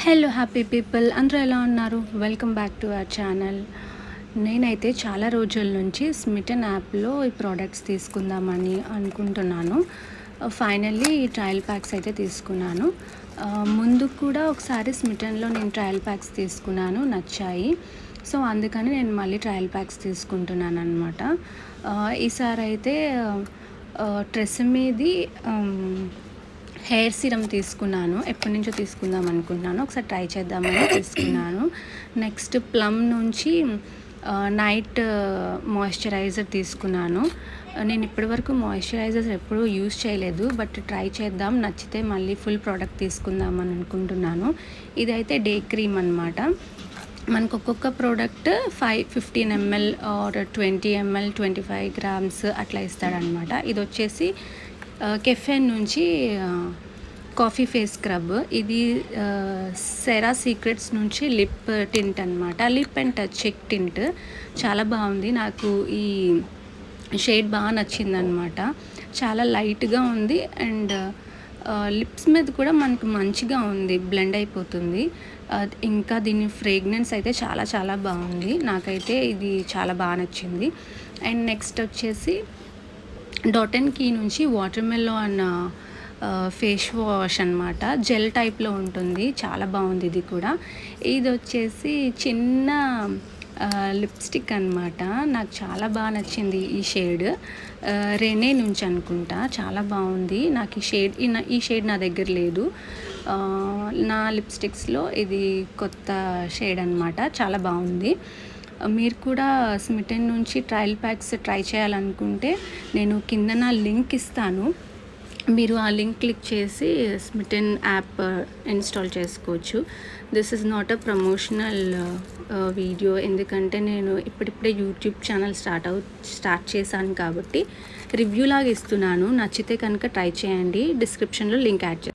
Hello happy people, అందరూ ఎలా ఉన్నారు? Welcome back to our channel. నేనైతే చాలా రోజుల నుంచి స్మిటన్ యాప్లో ఈ ప్రోడక్ట్స్ తీసుకుందామని అనుకుంటున్నాను. ఫైనల్లీ ఈ ట్రయల్ ప్యాక్స్ అయితే తీసుకున్నాను. ముందు కూడా ఒకసారి స్మిటన్లో నేను ట్రయల్ ప్యాక్స్ తీసుకున్నాను, నచ్చాయి. సో అందుకని నేను మళ్ళీ ట్రయల్ ప్యాక్స్ తీసుకుంటున్నాను అనమాట. ఈసారి అయితే ట్రెసమేది హెయిర్ సీరమ్ తీసుకున్నాను. ఎప్పటి నుంచో తీసుకుందాం అనుకుంటున్నాను, ఒకసారి ట్రై చేద్దామని తీసుకున్నాను. నెక్స్ట్ ప్లమ్ నుంచి నైట్ మాయిశ్చరైజర్ తీసుకున్నాను. నేను ఇప్పటివరకు మాయిశ్చరైజర్స్ ఎప్పుడూ యూజ్ చేయలేదు, బట్ ట్రై చేద్దాం, నచ్చితే మళ్ళీ ఫుల్ ప్రోడక్ట్ తీసుకుందాం అని అనుకుంటున్నాను. ఇదైతే డే క్రీమ్ అనమాట. మనకు ఒక్కొక్క product 15 ml are 20 ml 25 grams అట్లా ఇస్తాడనమాట. ఇది వచ్చేసి కెఫెన్ నుంచి కాఫీ ఫేస్ స్క్రబ్. ఇది సెరా సీక్రెట్స్ నుంచి లిప్ టింట్ అనమాట. Lip and touch check tint చాలా బాగుంది. నాకు ఈ షేడ్ బాగా నచ్చిందనమాట. చాలా లైట్గా ఉంది అండ్ లిప్స్ మీద కూడా మనకు మంచిగా ఉంది, బ్లెండ్ అయిపోతుంది. ఇంకా దీని ఫ్రేగ్రెన్స్ అయితే చాలా చాలా బాగుంది. నాకైతే ఇది చాలా బాగా నచ్చింది. అండ్ నెక్స్ట్ వచ్చేసి డాట్ అండ్ కీ నుంచి వాటర్ మెలోన్ ఫేస్ వాష్ అనమాట. జెల్ టైప్లో ఉంటుంది, చాలా బాగుంది ఇది కూడా. ఇది వచ్చేసి చిన్న లిప్స్టిక్ అనమాట. నాకు చాలా బాగా నచ్చింది ఈ షేడ్. రెనే నుంచి అనుకుంటా, చాలా బాగుంది. నాకు ఈ షేడ్ నా దగ్గర లేదు. నా లిప్స్టిక్స్లో ఇది కొత్త షేడ్ అనమాట, చాలా బాగుంది. మీరు కూడా స్మిటన్ నుంచి ట్రయల్ ప్యాక్స్ ట్రై చేయాలనుకుంటే నేను కింద నా లింక్ ఇస్తాను. మీరు ఆ లింక్ క్లిక్ చేసి స్మిటన్ యాప్ ఇన్స్టాల్ చేసుకోవచ్చు. This is not a promotional video, ఎందుకంటే నేను ఇప్పుడిప్పుడే యూట్యూబ్ ఛానల్ స్టార్ట్ చేశాను కాబట్టి రివ్యూ లాగా ఇస్తున్నాను. నచ్చితే కనుక ట్రై చేయండి. డిస్క్రిప్షన్లో లింక్ యాడ్ చేస్తాను.